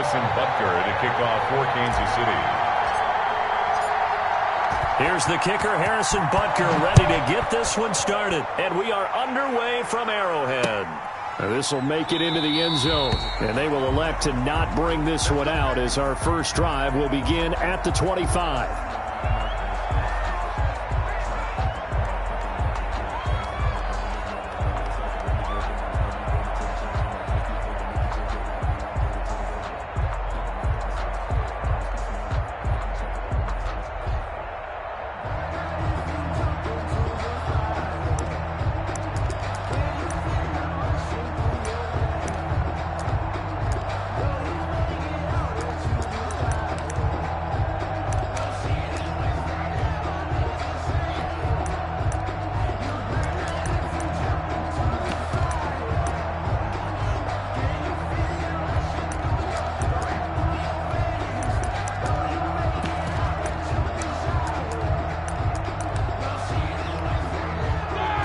Harrison Butker to kick off for Kansas City. Here's the kicker, Harrison Butker, ready to get this one started. And we are underway from Arrowhead. This will make it into the end zone. And they will elect to not bring this one out as our first drive will begin at the 25.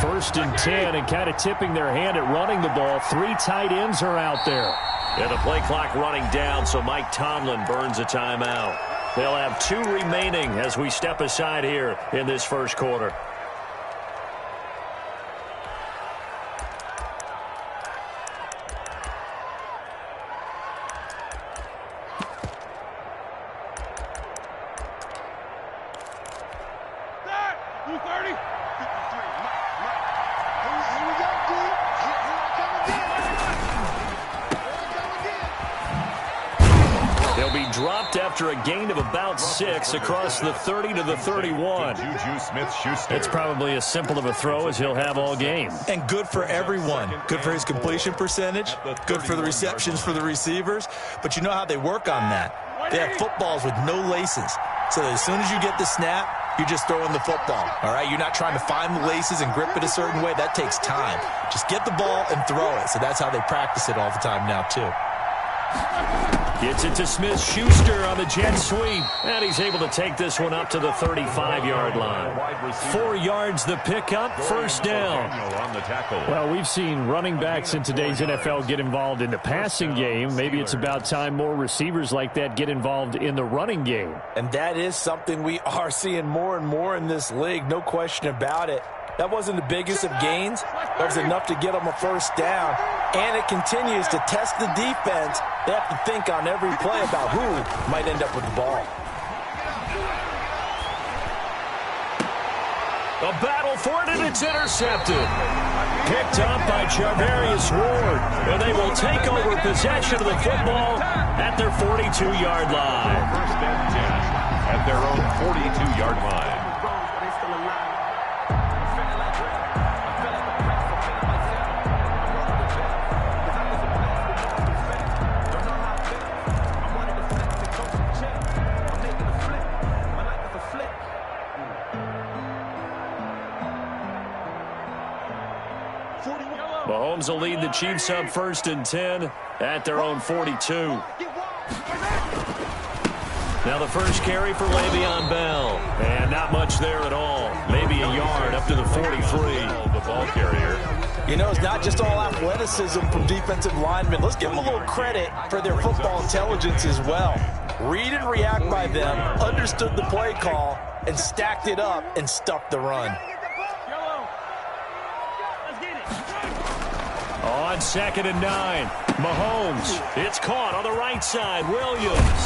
First and 10, and kind of tipping their hand at running the ball. 3 tight ends are out there. Yeah, the play clock running down, so Mike Tomlin burns a timeout. They'll have 2 remaining as we step aside here in this first quarter. After a gain of about 6 across the 30 to the 31. It's probably as simple of a throw as he'll have all game. And good for everyone. Good for his completion percentage. Good for the receptions for the receivers. But you know how they work on that. They have footballs with no laces. So that as soon as you get the snap, you're just throwing the football. All right? You're not trying to find the laces and grip it a certain way. That takes time. Just get the ball and throw it. So that's how they practice it all the time now, too. Gets it to Smith-Schuster on the jet sweep. And he's able to take this one up to the 35-yard line. 4 yards the pickup, first down. Well, we've seen running backs in today's NFL get involved in the passing game. Maybe it's about time more receivers like that get involved in the running game. And that is something we are seeing more and more in this league, no question about it. That wasn't the biggest of gains. That was enough to get them a first down. And it continues to test the defense. They have to think on every play about who might end up with the ball. A battle for it, and it's intercepted. Picked up by Charvarius Ward. And they will take over possession of the football at their 42-yard line. First and 10 at their own 42-yard line. Mahomes will lead the Chiefs up first and 10 at their own 42. Now the first carry for Le'Veon Bell. And not much there at all. Maybe a yard up to the 43. The ball carrier. You know, it's not just all athleticism from defensive linemen. Let's give them a little credit for their football intelligence as well. Read and react by them, understood the play call, and stacked it up and stuffed the run. On 2nd and 9, Mahomes. It's caught on the right side. Williams.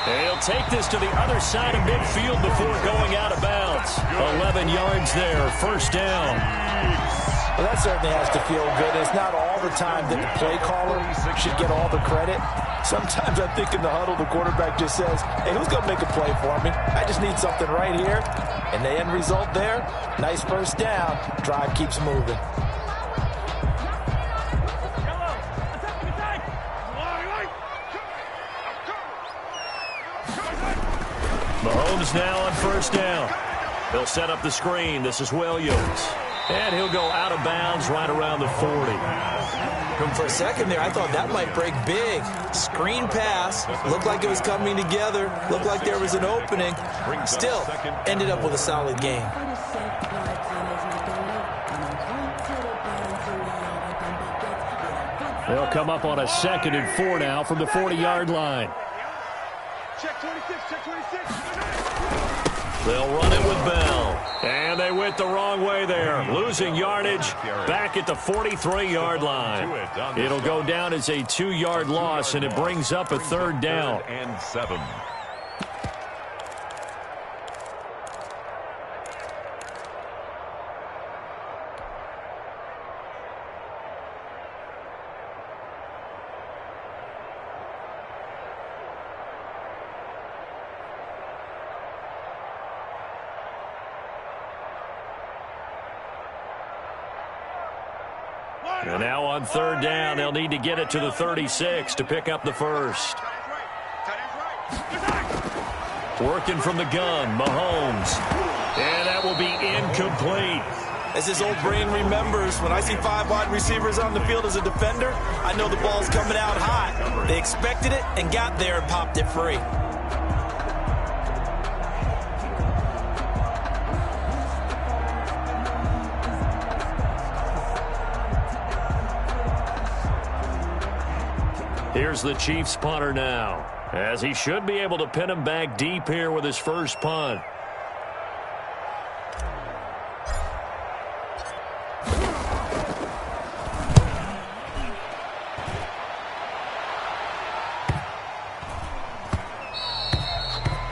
He'll take this to the other side of midfield before going out of bounds. 11 yards there, first down. Well, that certainly has to feel good. It's not all the time that the play caller should get all the credit. Sometimes I think in the huddle, the quarterback just says, hey, who's going to make a play for me? I just need something right here. And the end result there, nice first down. Drive keeps moving. Mahomes now on first down. They'll set up the screen. This is Williams. And he'll go out of bounds right around the 40. For a second there, I thought that might break big. Screen pass. Looked like it was coming together. Looked like there was an opening. Still, ended up with a solid game. They'll come up on a 2nd and 4 now from the 40-yard line. Check 26, check 26. They'll run it with Bell. And they went the wrong way there. Losing yardage back at the 43-yard line. It'll go down as a 2-yard loss, and it brings up a 3rd down. And 7. And now on 3rd down, they'll need to get it to the 36 to pick up the first. Working from the gun, Mahomes. And that will be incomplete. As his old brain remembers, when I see 5 wide receivers on the field as a defender, I know the ball's coming out hot. They expected it and got there and popped it free. Here's the Chiefs punter now, as he should be able to pin him back deep here with his first punt.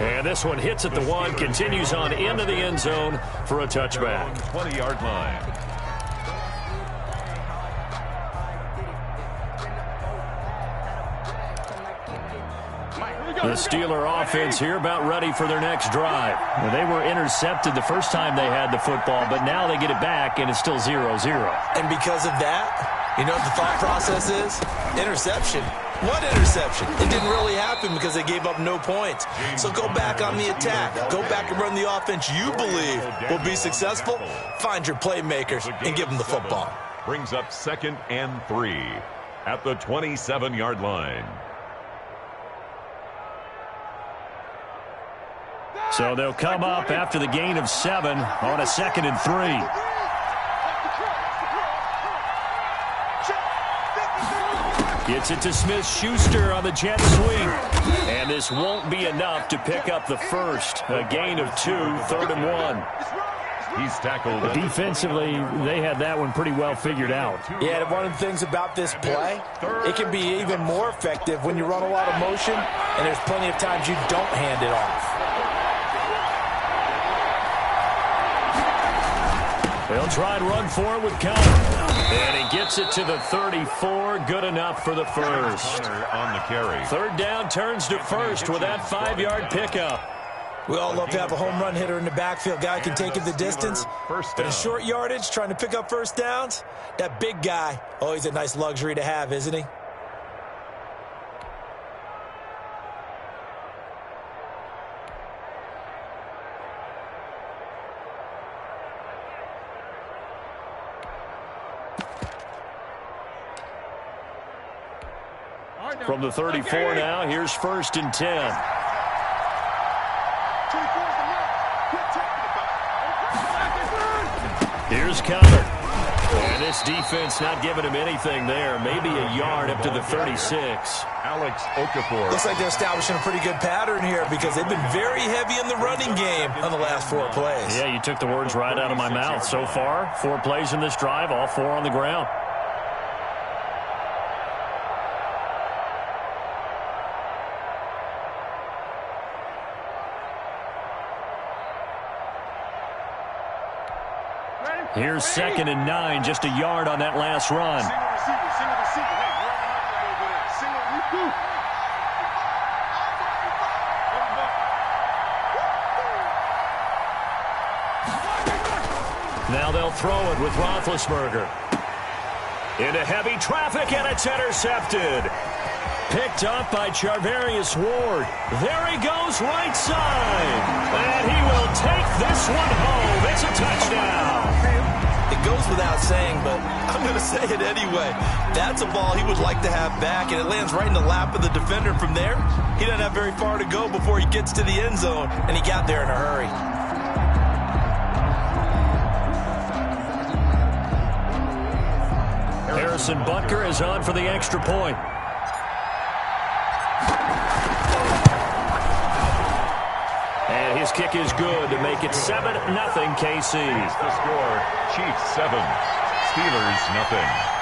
And this one hits at the 1, continues on into the end zone for a touchback. 20-yard line. The Steeler offense here about ready for their next drive. Well, they were intercepted the first time they had the football, but now they get it back, and it's still 0-0. And because of that, you know what the thought process is? Interception. What interception? It didn't really happen because they gave up no points. So go back on the attack. Go back and run the offense you believe will be successful. Find your playmakers and give them the football. Brings up 2nd and 3 at the 27-yard line. So they'll come up after the gain of 7 on a 2nd and 3. Gets it to Smith-Schuster on the jet sweep. And this won't be enough to pick up the first. A gain of 2, 3rd and 1. He's tackled. Defensively, they had that one pretty well figured out. Yeah, one of the things about this play, it can be even more effective when you run a lot of motion, and there's plenty of times you don't hand it off. They'll try and run for it with Cowan. And he gets it to the 34. Good enough for the first. On the carry. 3rd down turns to first with that 5-yard pickup. We all love to have a home run hitter in the backfield. Guy can take it the distance. But in short yardage, trying to pick up first downs, that big guy, oh, he's a nice luxury to have, isn't he? From the 34 now, here's 1st and 10. Here's Counter. And this defense not giving him anything there. Maybe a yard up to the 36. Alex Okafor. Looks like they're establishing a pretty good pattern here because they've been very heavy in the running game on the last 4 plays. Yeah, you took the words right out of my mouth. So far, 4 plays in this drive, all 4 on the ground. Here's 2nd and 9, just a yard on that last run. Now they'll throw it with Roethlisberger. Into heavy traffic, and it's intercepted. Picked up by Charvarius Ward. There he goes, right side. And he will take this one home. It's a touchdown. It goes without saying, but I'm going to say it anyway. That's a ball he would like to have back, and it lands right in the lap of the defender. From there, he doesn't have very far to go before he gets to the end zone, and he got there in a hurry. Harrison Butker is on for the extra point. And his kick is good to make it 7-0 KC. The score, Chiefs 7, Steelers nothing.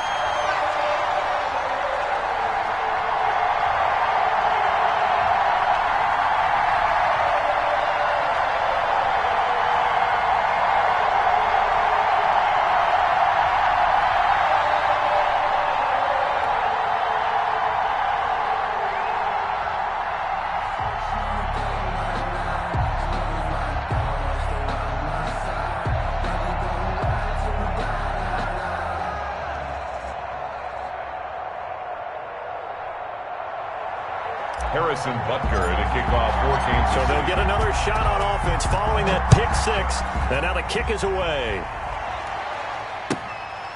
Harrison Butker to kick off 14. So they'll get another shot on offense following that pick six. And now the kick is away.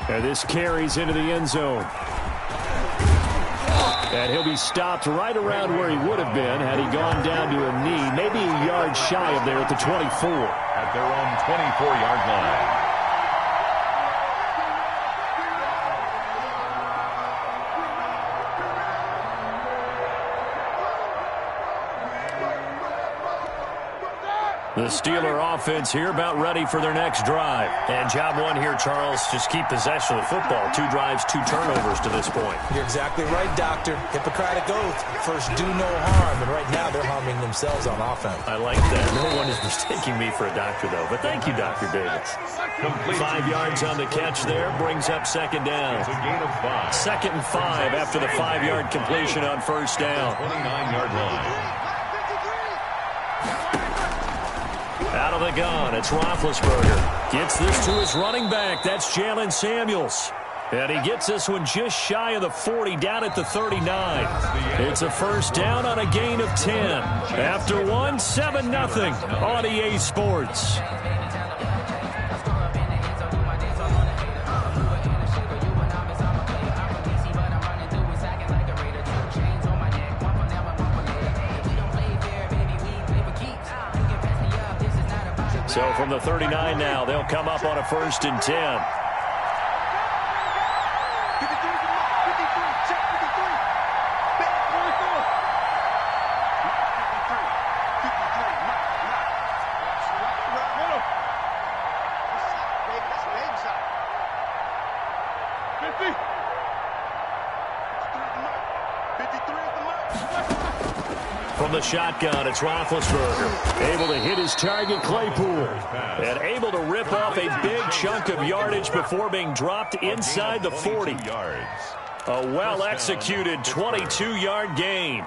And this carries into the end zone. And he'll be stopped right around where he would have been had he gone down to a knee, maybe a yard shy of there at the 24. At their own 24-yard line. The Steeler offense here about ready for their next drive. And job one here, Charles, just keep possession of the football. 2 drives, 2 turnovers to this point. You're exactly right, Doctor. Hippocratic oath. First, do no harm. And right now, they're harming themselves on offense. I like that. No one is mistaking me for a doctor, though. But thank you, Dr. Davis. 5 yards on the catch there. Brings up second down. It's a gain of 5. 2nd and 5 after the 5-yard completion on first down. 29-yard line. Out of the gun, it's Roethlisberger. Gets this to his running back. That's Jalen Samuels. And he gets this one just shy of the 40, down at the 39. It's a first down on a gain of 10. After one, 7-0 on EA Sports. So from the 39 now, they'll come up on a 1st and 10. From the shotgun, it's Roethlisberger. Able to hit his target, Claypool. And able to rip off a big chunk of yardage before being dropped inside the 40. A well-executed 22-yard gain.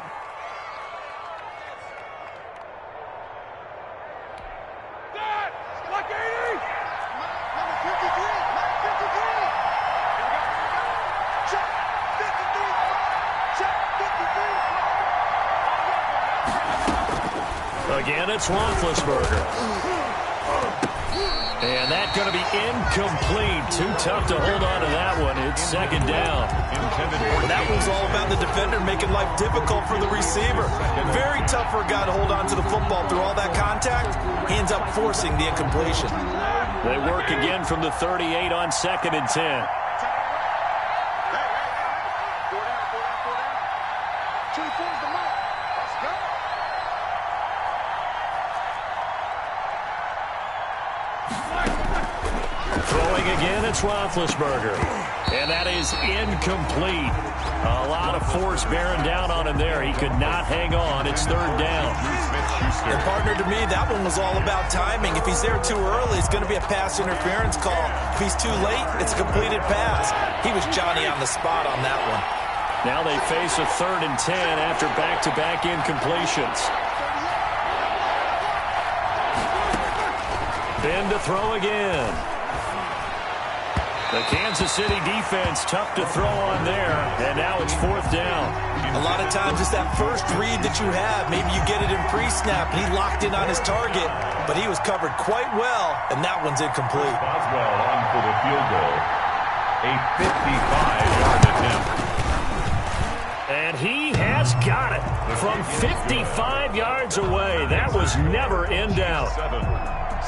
Again, it's Roethlisberger. And that's going to be incomplete. Too tough to hold on to that one. It's second down. That was all about the defender making life difficult for the receiver. Very tough for a guy to hold on to the football through all that contact. He ends up forcing the incompletion. They work again from the 38 on 2nd and 10. Throwing again, it's Roethlisberger. And that is incomplete. A lot of force bearing down on him there. He could not hang on. It's 3rd down. And partner, to me, that one was all about timing. If he's there too early, it's going to be a pass interference call. If he's too late, it's a completed pass. He was Johnny on the spot on that one. Now they face a 3rd and 10 after back-to-back incompletions. Ben to throw again. The Kansas City defense tough to throw on there, and now it's 4th down. A lot of times it's that first read that you have. Maybe you get it in pre-snap, and he locked in on his target, but he was covered quite well, and that one's incomplete. Boswell on for the field goal. A 55-yard attempt. And he has got it from 55 yards away. That was never in doubt.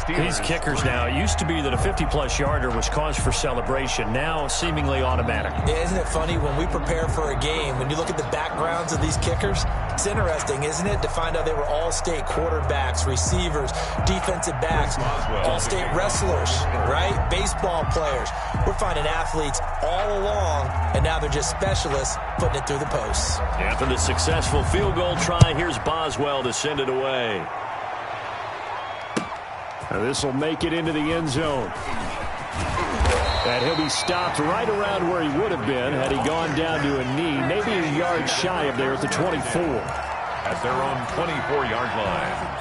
These kickers now, it used to be that a 50-plus yarder was cause for celebration. Now, seemingly automatic. Yeah, isn't it funny when we prepare for a game, when you look at the backgrounds of these kickers, it's interesting, isn't it, to find out they were all-state quarterbacks, receivers, defensive backs, all-state wrestlers, right? Baseball players. We're finding athletes all along, and now they're just specialists putting it through the posts. After the successful field goal try, here's Boswell to send it away. This will make it into the end zone. And he'll be stopped right around where he would have been had he gone down to a knee, maybe a yard shy of there at the 24. At their own 24-yard line.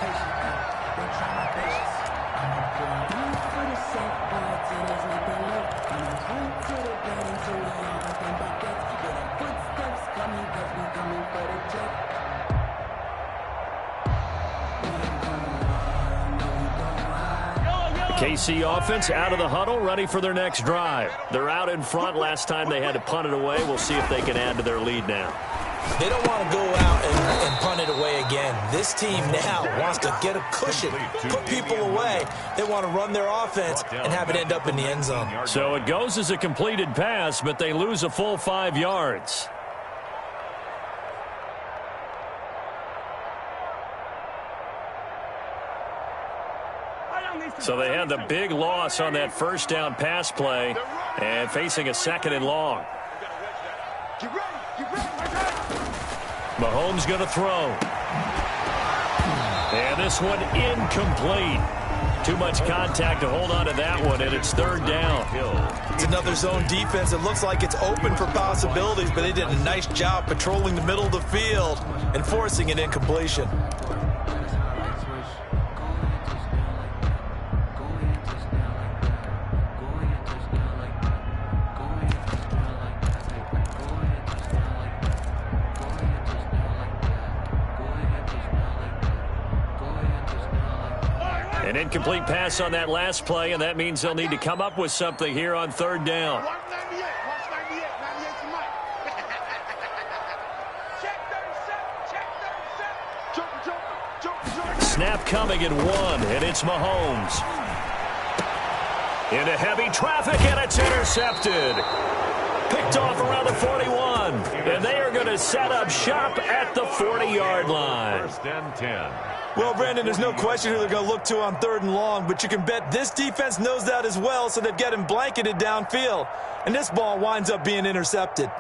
KC offense out of the huddle, ready for their next drive. They're out in front. Last time they had to punt it away. We'll see if they can add to their lead now. They don't want to go out and punt it away again. This team now wants to get a cushion, put people away. They want to run their offense and have it end up in the end zone. So it goes as a completed pass, but they lose a full 5 yards. So they had the big loss on that first down pass play and facing a 2nd and long. Mahomes going to throw. And this one incomplete. Too much contact to hold on to that one, and it's 3rd down. It's another zone defense. It looks like it's open for possibilities, but they did a nice job patrolling the middle of the field and forcing an incompletion. An incomplete pass on that last play, and that means they'll need to come up with something here on 3rd down. Snap coming at 1, and it's Mahomes. Into heavy traffic, and it's intercepted. Picked off around the 41, and they are going to set up shop at the 40-yard line. 1st and 10. Well, Brandon, there's no question who they're going to look to on 3rd and long, but you can bet this defense knows that as well, so they've got him blanketed downfield. And this ball winds up being intercepted.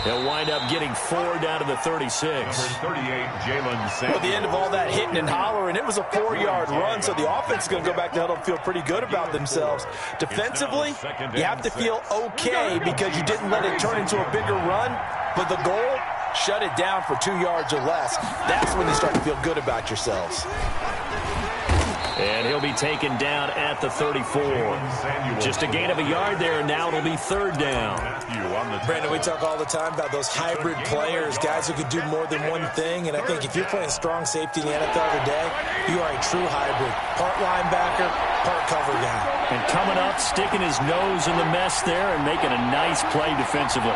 He'll wind up getting 4 down to the 36. Number 38, Jalen Samuels. At the end of all that hitting and hollering, it was a 4-yard run, so the offense is going to go back to huddle and feel pretty good about themselves. Defensively, you have to feel okay because you didn't let it turn into a bigger run, but the goal, shut it down for 2 yards or less. That's when you start to feel good about yourselves. And he'll be taken down at the 34. Just a gain of a yard there, and now it'll be 3rd down. Brandon, we talk all the time about those hybrid players, guys who could do more than one thing, and I think if you're playing strong safety in the NFL today, you are a true hybrid. Part linebacker, part cover guy. And coming up, sticking his nose in the mess there and making a nice play defensively.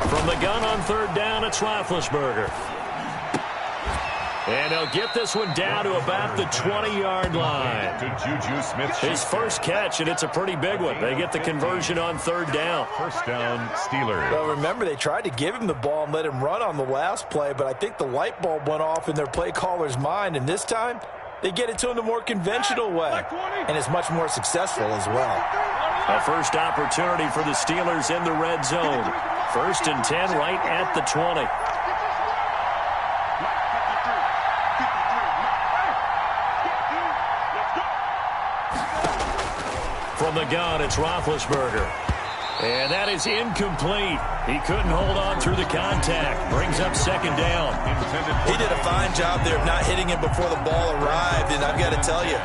From the gun on 3rd down, it's Roethlisberger. And he'll get this one down to about the 20-yard line. To Juju Smith. His first catch, and it's a pretty big one. They get the conversion on 3rd down. 1st down, Steelers. Well, remember, they tried to give him the ball and let him run on the last play, but I think the light bulb went off in their play caller's mind, and this time they get it to him the more conventional way, and it's much more successful as well. A first opportunity for the Steelers in the red zone. 1st and 10 right at the 20. From the gun, it's Roethlisberger. And that is incomplete. He couldn't hold on through the contact. Brings up second down. He did a fine job there of not hitting him before the ball arrived, and I've got to tell you,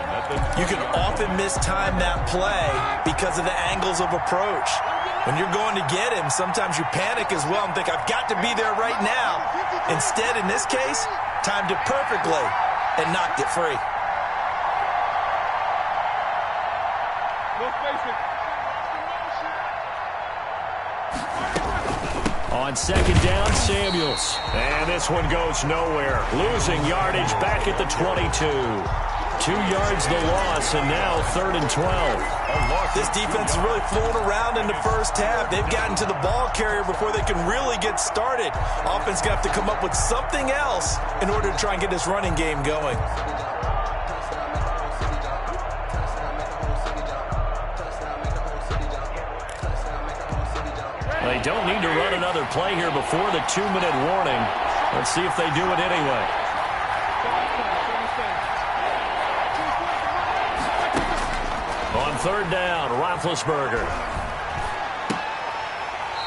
you can often mistime that play because of the angles of approach. When you're going to get him, sometimes you panic as well and think, I've got to be there right now. Instead, in this case, timed it perfectly and knocked it free. On second down, Samuels. And this one goes nowhere. Losing yardage back at the 22. 2 yards the loss, and now 3rd and 12. This defense is really fooling around in the first half. They've gotten to the ball carrier before they can really get started. Offense got to come up with something else in order to try and get this running game going. They don't need to run another play here before the 2-minute warning. Let's see if they do it anyway. On 3rd down, Roethlisberger.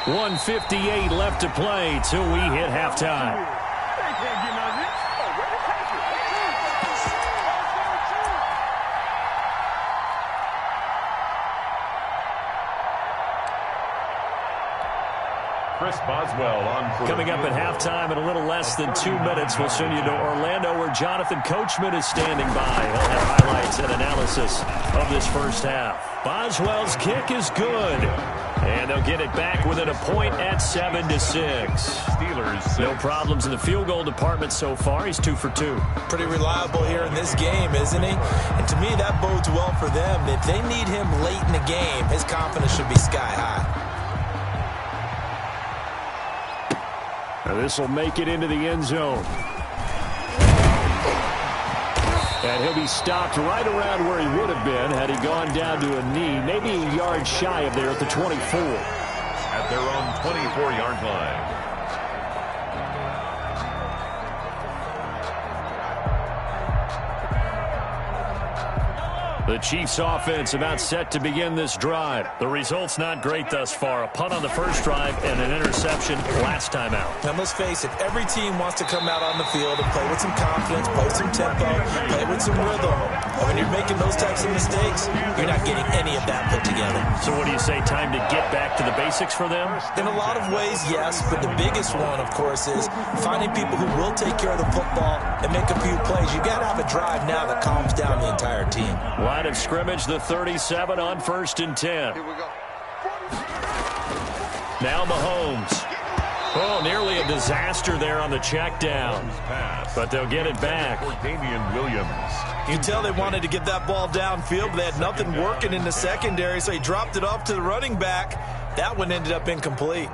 1:58 left to play till we hit halftime. Chris Boswell on for Coming up at halftime in a little less than 2 minutes, we'll send you to Orlando where Jonathan Coachman is standing by. He'll have highlights and analysis of this first half. Boswell's kick is good. And they'll get it back within a point at 7-6. Steelers. No problems in the field goal department so far. He's 2 for 2. Pretty reliable here in this game, isn't he? And to me, that bodes well for them. If they need him late in the game, his confidence should be sky high. Now this will make it into the end zone. And he'll be stopped right around where he would have been had he gone down to a knee, maybe a yard shy of there at the 24. At their own 24-yard line. The Chiefs offense about set to begin this drive. The result's not great thus far. A punt on the first drive and an interception last time out. Now, let's face it, every team wants to come out on the field and play with some confidence, play with some tempo, play with some rhythm. And when you're making those types of mistakes, you're not getting any of that put together. So what do you say, time to get back to the basics for them? In a lot of ways, yes, but the biggest one, of course, is finding people who will take care of the football and make a few plays. You got to have a drive now that calms down the entire team. Line of scrimmage, the 37 on 1st and 10. Here we go. Now Mahomes. Oh, nearly a disaster there on the check down. But they'll get it back. For Damian Williams. You can tell they wanted to get that ball downfield, but they had nothing working in the secondary, so he dropped it off to the running back. That one ended up incomplete.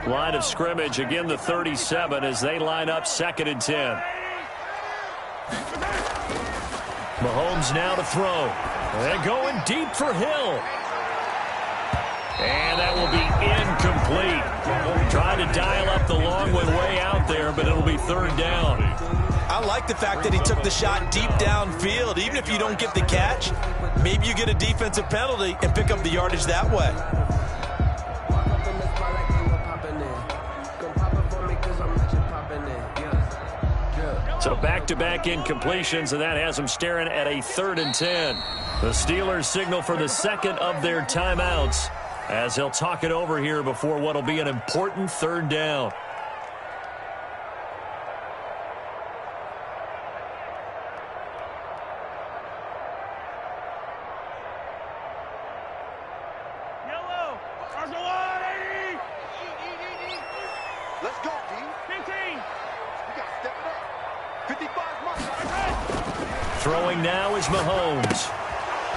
Line of scrimmage, again the 37 as they line up 2nd and 10. Mahomes now to throw. They're going deep for Hill. And that will be incomplete. Trying to dial up the long one way out there, but it'll be 3rd down. I like the fact that he took the shot deep downfield. Even if you don't get the catch, maybe you get a defensive penalty and pick up the yardage that way. So back-to-back incompletions, and that has them staring at a 3rd and 10. The Steelers signal for the second of their timeouts as they'll talk it over here before what will be an important 3rd down. Yellow. Let's go, D. 15. We got to step it up. 55 mark. Throwing now is Mahomes.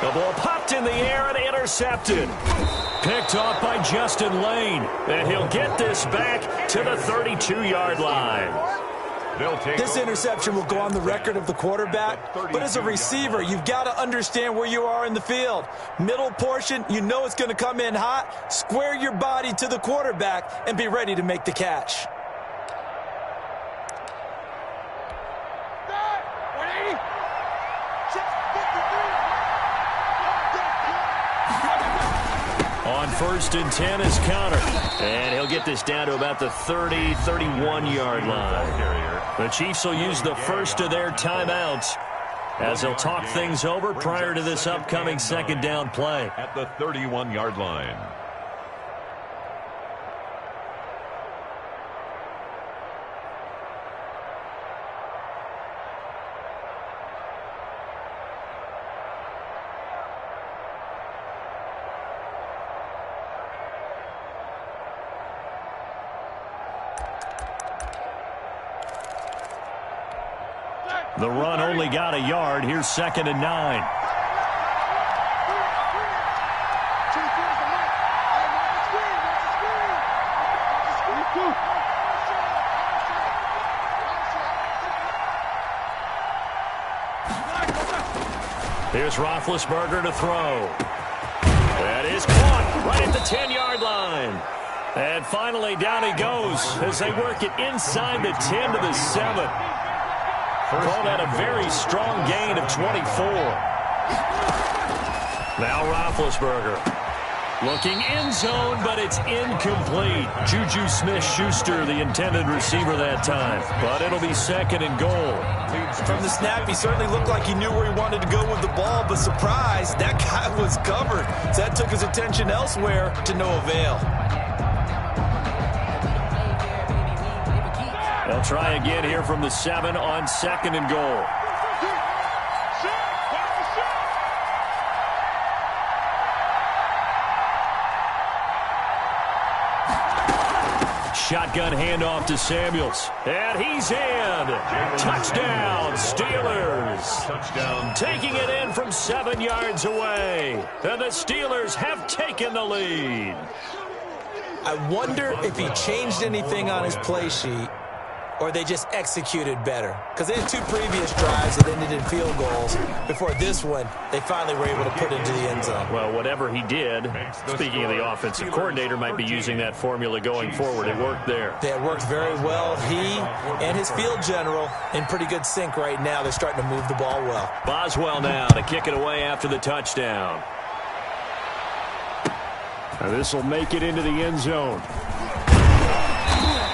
The ball popped in the air and intercepted. Picked off by Justin Lane. And he'll get this back to the 32-yard line. This interception will go on the record of the quarterback, but as a receiver, you've got to understand where you are in the field. Middle portion, you know it's going to come in hot. Square your body to the quarterback and be ready to make the catch. On 1st and 10 is counter. And he'll get this down to about the 30, 31-yard line. The Chiefs will use the first of their timeouts as they'll talk things over prior to this upcoming 2nd down play. At the 31-yard line. The run only got a yard. Here's 2nd and 9. Here's Roethlisberger to throw. That is caught right at the 10-yard line. And finally down he goes as they work it inside the 10 to the 7. Called out a very strong gain of 24. Now Roethlisberger looking end zone, but it's incomplete. Juju Smith-Schuster, the intended receiver that time. But it'll be 2nd and goal. From the snap, he certainly looked like he knew where he wanted to go with the ball, but surprise, that guy was covered. So that took his attention elsewhere to no avail. They'll try again here from the 7 on 2nd and goal. Shotgun handoff to Samuels. And he's in. Touchdown, Steelers. Touchdown. Taking it in from 7 yards away. And the Steelers have taken the lead. I wonder if he changed anything on his play sheet or they just executed better. Because they had 2 previous drives that ended in field goals. Before this one, they finally were able to put it into the end zone. Well, whatever he did, speaking of the offensive coordinator, might be using that formula going forward. It worked there. It worked very well. He and his field general in pretty good sync right now. They're starting to move the ball well. Boswell now to kick it away after the touchdown. Now this will make it into the end zone.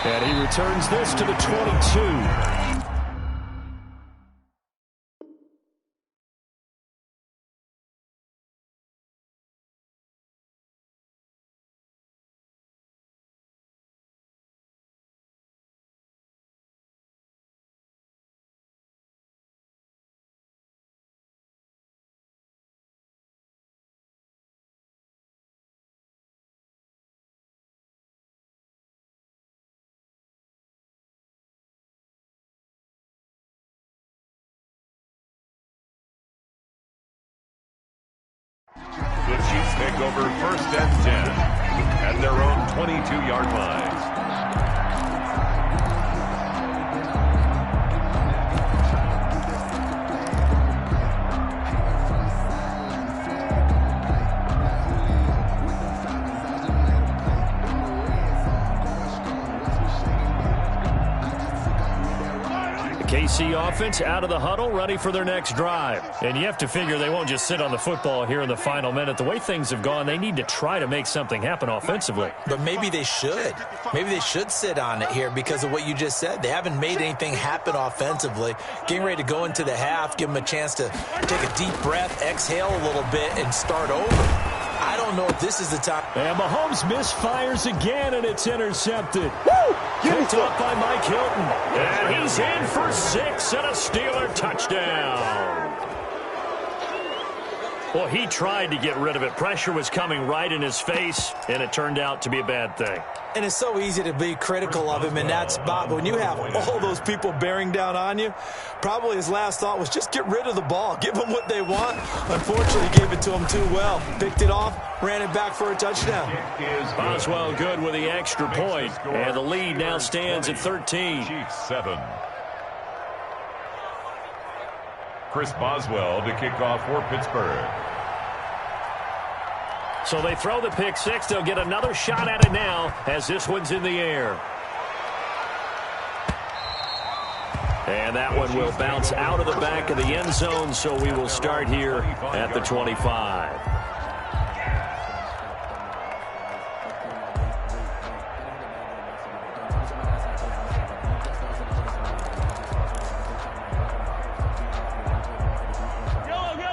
And he returns this to the 22. The Chiefs take over 1st and 10 at their own 22-yard line. KC offense out of the huddle, ready for their next drive. And you have to figure they won't just sit on the football here in the final minute. The way things have gone, they need to try to make something happen offensively. But maybe they should. Maybe they should sit on it here because of what you just said. They haven't made anything happen offensively. Getting ready to go into the half, give them a chance to take a deep breath, exhale a little bit, and start over. I don't know if this is the time. And Mahomes misfires again, and it's intercepted. Woo! Picked up by Mike Hilton. And he's in for 6 and a Steeler touchdown. Well, he tried to get rid of it. Pressure was coming right in his face, and it turned out to be a bad thing. And it's so easy to be critical of him in that spot. But when you have all those people bearing down on you, probably his last thought was just get rid of the ball. Give them what they want. Unfortunately, he gave it to them too well. Picked it off, ran it back for a touchdown. Boswell good with the extra point. And the lead now stands at 13. Chiefs 7. Chris Boswell to kick off for Pittsburgh. So they throw the pick six. They'll get another shot at it now as this one's in the air. And that one will bounce out of the back of the end zone, so we will start here at the 25.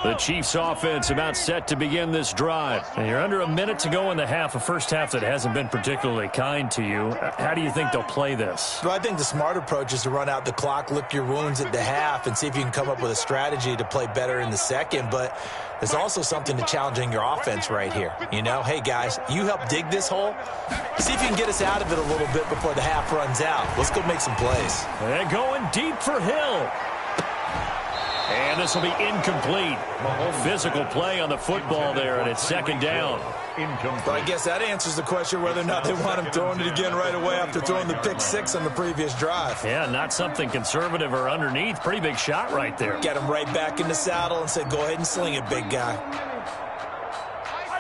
The Chiefs offense about set to begin this drive. And you're under a minute to go in the half, a first half that hasn't been particularly kind to you. How do you think they'll play this? Well, I think the smart approach is to run out the clock, lick your wounds at the half, and see if you can come up with a strategy to play better in the second. But there's also something to challenging your offense right here. You know, hey, guys, you help dig this hole. See if you can get us out of it a little bit before the half runs out. Let's go make some plays. And going deep for Hill. And this will be incomplete. Physical play on the football there, and it's second down. But I guess that answers the question whether or not they want him throwing it again right away after throwing the pick six on the previous drive. Yeah, not something conservative or underneath. Pretty big shot right there. Get him right back in the saddle and said, go ahead and sling it, big guy.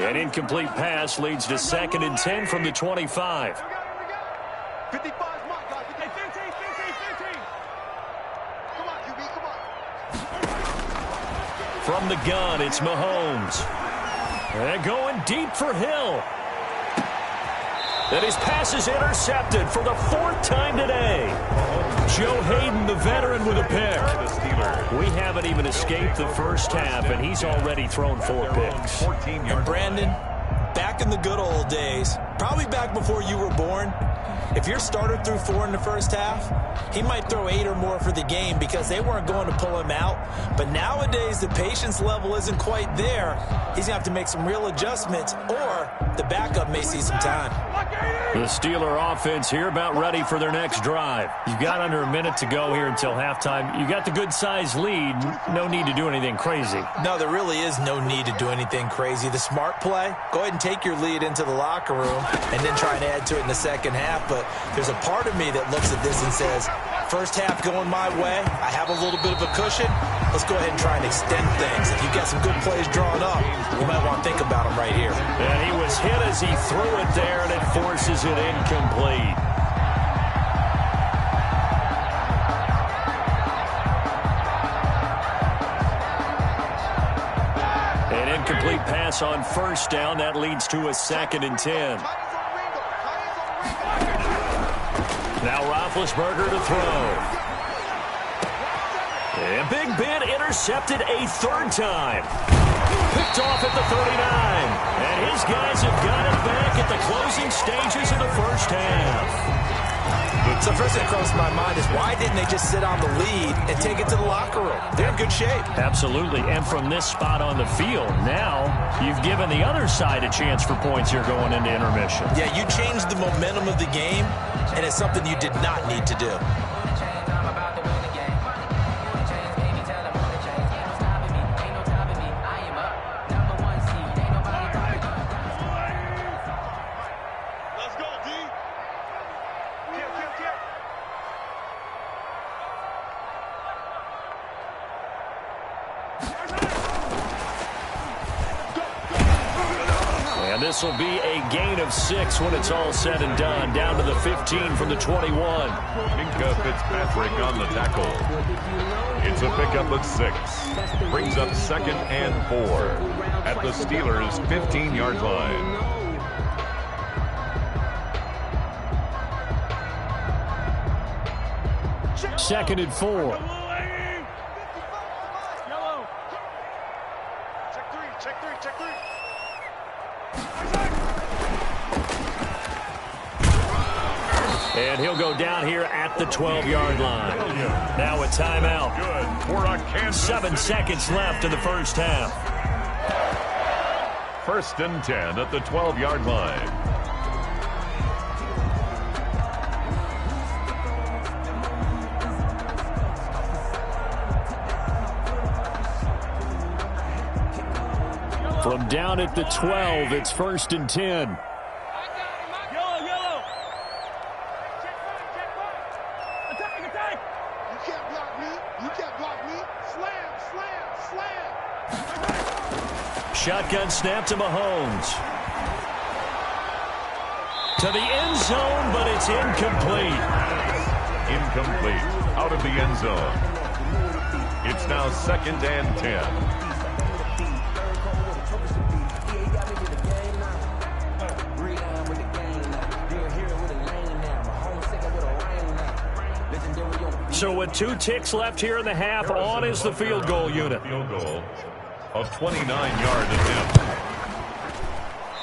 An incomplete pass leads to 2nd and 10 from the 25. 55 mark, guys. 15. Come on, QB, come on. From the gun, it's Mahomes. And going deep for Hill. And his pass is intercepted for the 4th time today. Joe Hayden, the veteran, with a pick. We haven't even escaped the first half, and he's already thrown 4 picks. And Brandon, back in the good old days, probably back before you were born, if your starter threw 4 in the first half, he might throw 8 or more for the game because they weren't going to pull him out. But nowadays, the patience level isn't quite there. He's going to have to make some real adjustments, or the backup may see some time. The Steeler offense here about ready for their next drive. You've got under a minute to go here until halftime. You got the good-sized lead. No need to do anything crazy. No, there really is no need to do anything crazy. The smart play, go ahead and take your lead into the locker room and then try and add to it in the second half. But there's a part of me that looks at this and says, first half going my way, I have a little bit of a cushion. Let's go ahead and try and extend things. If you've got some good plays drawn up, you might want to think about them right here. And he was hit as he threw it there, and it forces it incomplete. An incomplete pass on first down. That leads to a 2nd and 10. Now Roethlisberger to throw. And Big Ben intercepted a 3rd time. Picked off at the 39. And his guys have got it back at the closing stages of the first half. So first thing that crossed my mind is why didn't they just sit on the lead and take it to the locker room? They're in good shape. Absolutely. And from this spot on the field, now you've given the other side a chance for points here going into intermission. Yeah, you changed the momentum of the game, and it's something you did not need to do. This will be a gain of 6 when it's all said and done. Down to the 15 from the 21. Minka Fitzpatrick on the tackle. It's a pickup of 6. Brings up 2nd and 4 at the Steelers' 15-yard line. Second and 4. And he'll go down here at the 12-yard line. Now a timeout. 7 seconds left in the first half. 1st and 10 at the 12-yard line. From down at the 12, it's 1st and 10. Shotgun snap to Mahomes. To the end zone, but it's incomplete. Incomplete. Out of the end zone. It's now 2nd and 10. So with 2 ticks left here in the half, on is the field goal unit. Field goal. A 29-yard attempt.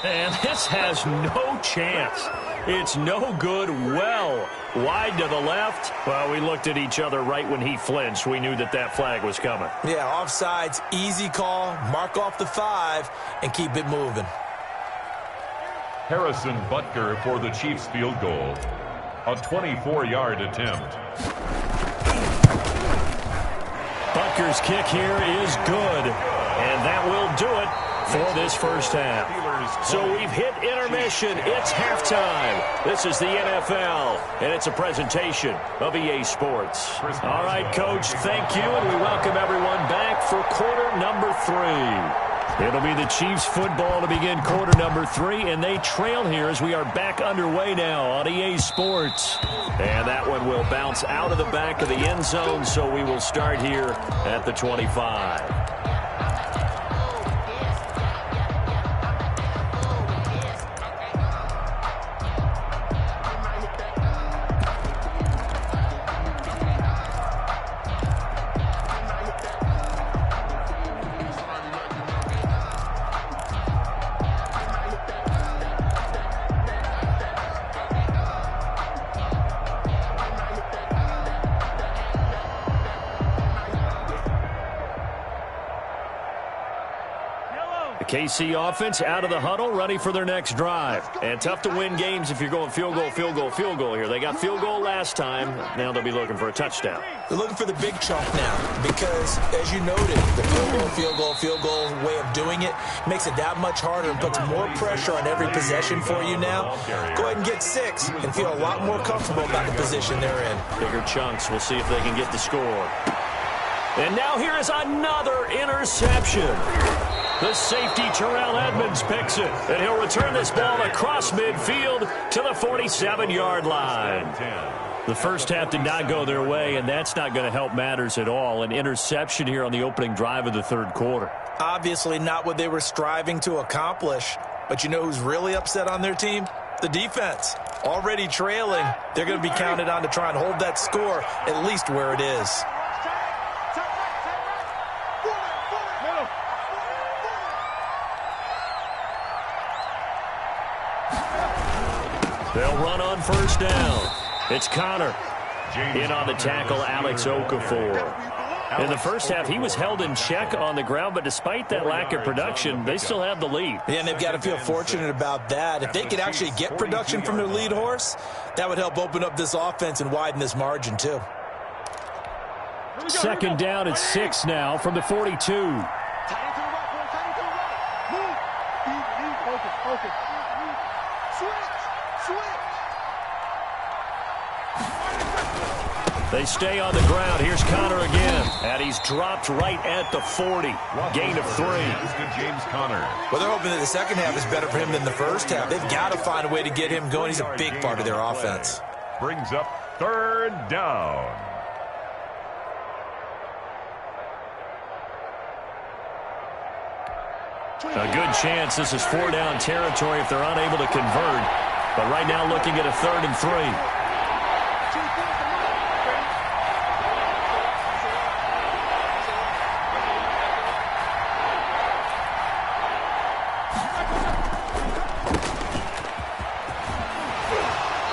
And this has no chance. It's no good. Well, wide to the left. Well, we looked at each other right when he flinched. We knew that that flag was coming. Yeah, offsides, easy call. Mark off the 5 and keep it moving. Harrison Butker for the Chiefs field goal. A 24-yard attempt. Butker's kick here is good. And that will do it for this first half. So we've hit intermission. It's halftime. This is the NFL, and it's a presentation of EA Sports. All right, Coach, thank you, and we welcome everyone back for quarter number 3. It'll be the Chiefs football to begin quarter number 3, and they trail here as we are back underway now on EA Sports. And that one will bounce out of the back of the end zone, so we will start here at the 25. KC offense out of the huddle, ready for their next drive. And tough to win games if you're going field goal, field goal, field goal here. They got field goal last time. Now they'll be looking for a touchdown. They're looking for the big chunk now because, as you noted, the field goal way of doing it makes it that much harder and puts more pressure on every possession for you now. Go ahead and get 6 and feel a lot more comfortable about the position they're in. Bigger chunks. We'll see if they can get the score. And now here is another interception. The safety, Terrell Edmonds, picks it. And he'll return this ball across midfield to the 47-yard line. The first half did not go their way, and that's not going to help matters at all. An interception here on the opening drive of the third quarter. Obviously not what they were striving to accomplish. But you know who's really upset on their team? The defense. Already trailing. They're going to be counted on to try and hold that score at least where it is. They'll run on first down. It's Connor. In on the tackle, Alex Okafor. In the first half, he was held in check on the ground, but despite that lack of production, they still have the lead. Yeah, and they've got to feel fortunate about that. If they could actually get production from their lead horse, that would help open up this offense and widen this margin, too. Second down at 6 now from the 42. They stay on the ground. Here's Connor again. And he's dropped right at the 40. Gain of 3. James Conner. Well, they're hoping that the second half is better for him than the first half. They've got to find a way to get him going. He's a big part of their offense. Brings up third down. A good chance this is 4-down territory if they're unable to convert. But right now looking at a 3rd and 3.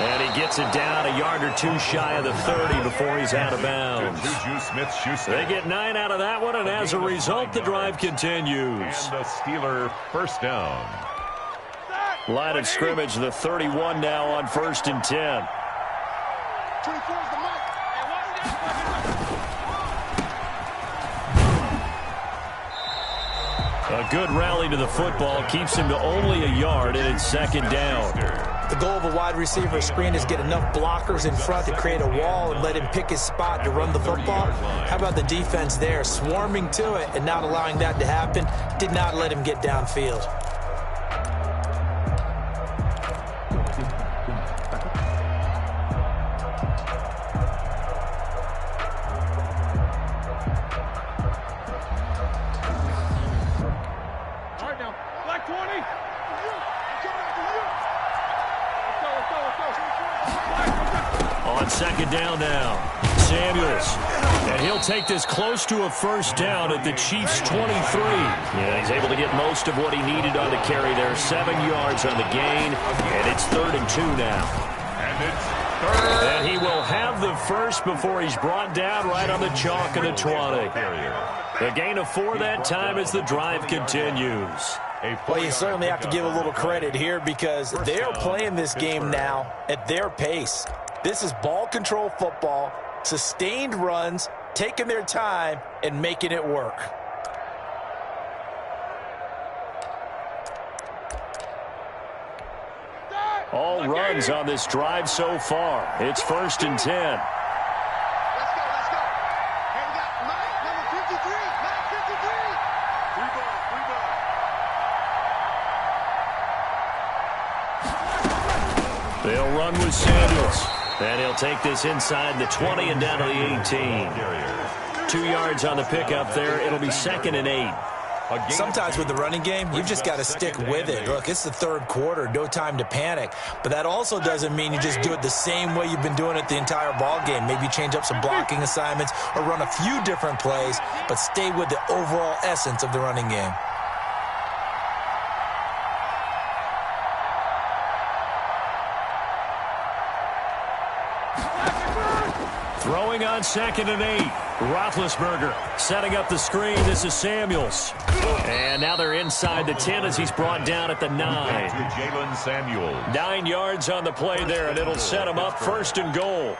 And he gets it down a yard or 2 shy of the 30 before he's out of bounds. They get 9 out of that one, and as a result, the drive continues. And the Steeler first down. Line of scrimmage, the 31 now on 1st and 10. A good rally to the football keeps him to only a yard, and it's 2nd down. The goal of a wide receiver screen is get enough blockers in front to create a wall and let him pick his spot to run the football. How about the defense there, swarming to it and not allowing that to happen? Did not let him get downfield. On 2nd down now. Samuels. And he'll take this close to a first down at the Chiefs' 23. Yeah, he's able to get most of what he needed on the carry there. 7 yards on the gain, and it's 3rd and 2 now. And it's 3rd. And he will have the first before he's brought down right on the chalk of the 20. The gain of 4 that time as the drive continues. Well, you certainly have to give a little credit here because they're playing this game now at their pace. This is ball control football, sustained runs, taking their time, and making it work. All runs on this drive so far. It's 1st and 10. Let's go, let's go. Hey, we got Mike, number 53. Mike, 53. Three ball. They'll run with Samuels. And he'll take this inside the 20 and down to the 18. 2 yards on the pickup there. It'll be 2nd and 8. Sometimes with the running game, you've just got to stick with it. Look, it's the 3rd quarter, no time to panic. But that also doesn't mean you just do it the same way you've been doing it the entire ball game. Maybe change up some blocking assignments or run a few different plays, but stay with the overall essence of the running game. Throwing on 2nd and 8. Roethlisberger setting up the screen. This is Samuels. And now they're inside the 10 as he's brought down at the 9. Jalen Samuels. 9 yards on the play there, and it'll set him up 1st and goal.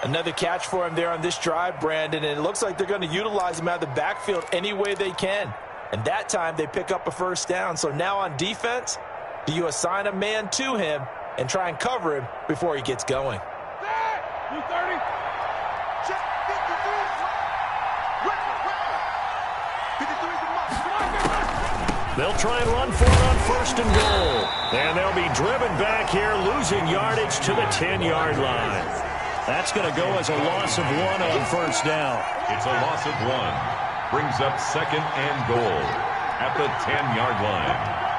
Another catch for him there on this drive, Brandon, and it looks like they're going to utilize him out of the backfield any way they can. And that time they pick up a first down. So now on defense, do you assign a man to him and try and cover him before he gets going? 230. Check 53. They'll try and run for it on 1st and goal. And they'll be driven back here, losing yardage to the 10-yard line. That's going to go as a loss of 1 on 1st down. It's a loss of 1. Brings up 2nd and goal at the 10-yard line.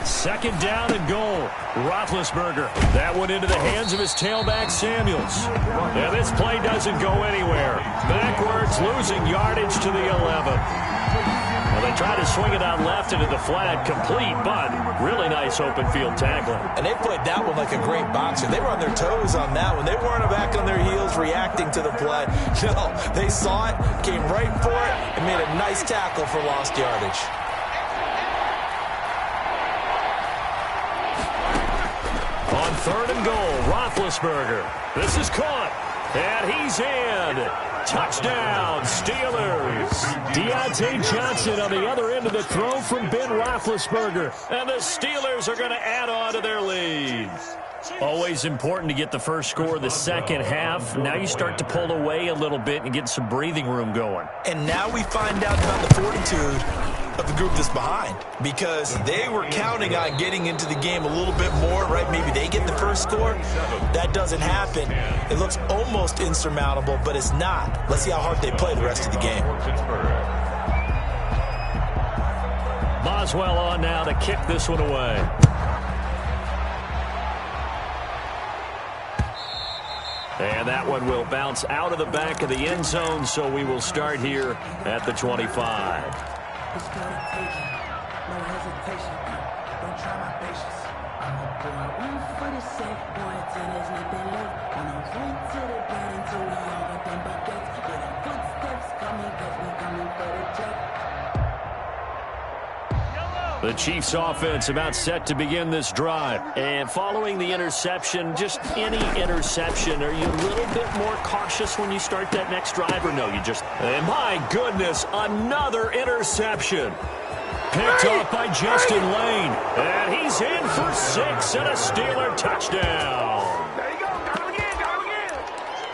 Second down and goal. Roethlisberger. That one into the hands of his tailback, Samuels. Yeah, this play doesn't go anywhere. Backwards, losing yardage to the 11. Well, they try to swing it out left into the flat, complete, but really nice open field tackling. And they played that one like a great boxer. They were on their toes on that one. They weren't back on their heels reacting to the play. No, they saw it, came right for it, and made a nice tackle for lost yardage. On 3rd and goal, Roethlisberger. This is caught, and he's in. Touchdown, Steelers. Deontay Johnson on the other end of the throw from Ben Roethlisberger. And the Steelers are going to add on to their lead. Always important to get the first score of the second half. Now you start to pull away a little bit and get some breathing room going. And now we find out about the fortitude of the group that's behind, because they were counting on getting into the game a little bit more, right? Maybe they get the first score. That doesn't happen. It looks almost insurmountable, but it's not. Let's see how hard they play the rest of the game. Boswell on now to kick this one away. And that one will bounce out of the back of the end zone, so we will start here at the 25. It's gonna take it, no hesitation. Don't try my patience. I'm a boy, one for the safe, boy, till there's nothing left. I'm a run to the bed until we all got them buckets. Yeah, the footsteps coming, cause we coming for the check. The Chiefs offense about set to begin this drive. And following the interception, just any interception, are you a little bit more cautious when you start that next drive, or no, you just... And my goodness, another interception. Picked off by Justin Lane. And he's in for 6 and a Steeler touchdown. There you go. Got him again. Got him again.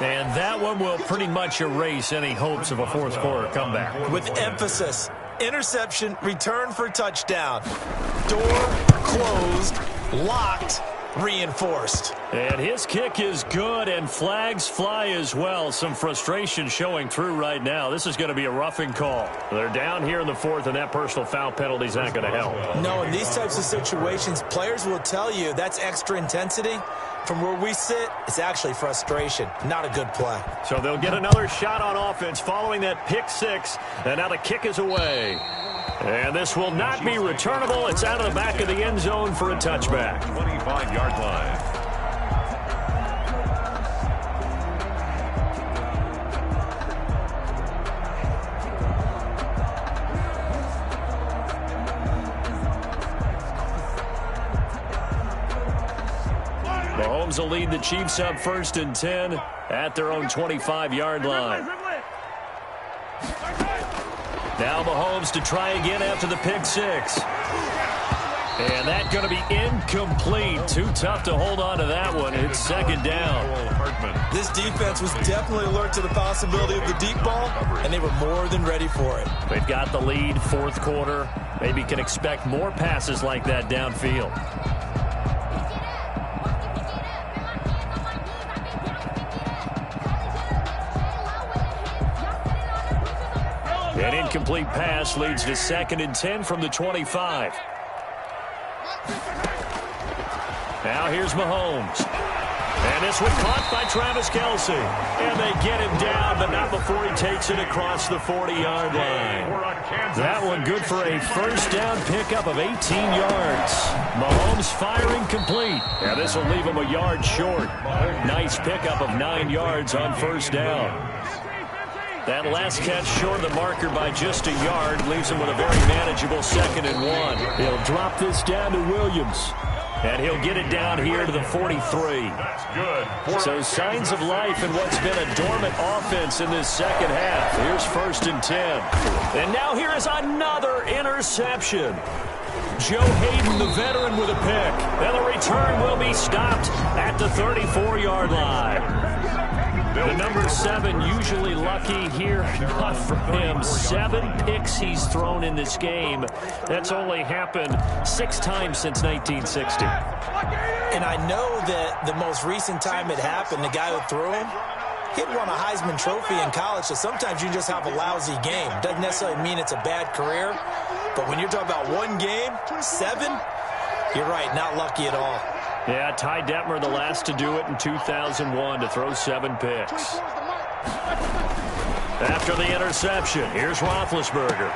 And that one will pretty much erase any hopes of a fourth quarter comeback. With emphasis. Interception, return for touchdown. Door closed, locked, reinforced. And his kick is good, and flags fly as well. Some frustration showing through right now. This is going to be a roughing call. They're down here in the fourth, and that personal foul penalty is not going to help. No, in these types of situations, players will tell you that's extra intensity. From where we sit, it's actually frustration. Not a good play. So they'll get another shot on offense following that pick six, and now the kick is away. And this will not be returnable. It's out of the back of the end zone for a touchback. 25-yard line. Mahomes will lead the Chiefs up 1st and 10 at their own 25-yard line. Now Mahomes to try again after the pick six. And that's going to be incomplete. Too tough to hold on to that one. It's 2nd down. This defense was definitely alert to the possibility of the deep ball, and they were more than ready for it. They've got the lead, 4th quarter. Maybe can expect more passes like that downfield. An incomplete pass leads to 2nd and 10 from the 25. Now here's Mahomes. And this one caught by Travis Kelce. And they get him down, but not before he takes it across the 40-yard line. That one good for a 1st down pickup of 18 yards. Mahomes firing complete. Yeah, this will leave him a yard short. Nice pickup of 9 yards on 1st down. That last catch short of the marker by just a yard leaves him with a very manageable 2nd and 1. He'll drop this down to Williams. And he'll get it down here to the 43. That's good. So signs of life in what's been a dormant offense in this 2nd half. Here's 1st and 10. And now here is another interception. Joe Hayden, the veteran, with a pick. And the return will be stopped at the 34-yard line. The number 7 usually lucky here. Not for him. 7 picks he's thrown in this game. That's only happened 6 times since 1960. And I know that the most recent time it happened, the guy who threw him, he'd won a Heisman Trophy in college, so sometimes you just have a lousy game. Doesn't necessarily mean it's a bad career, but when you're talking about one game, 7, you're right, not lucky at all. Yeah, Ty Detmer, the last to do it in 2001, to throw 7 picks. After the interception, here's Roethlisberger.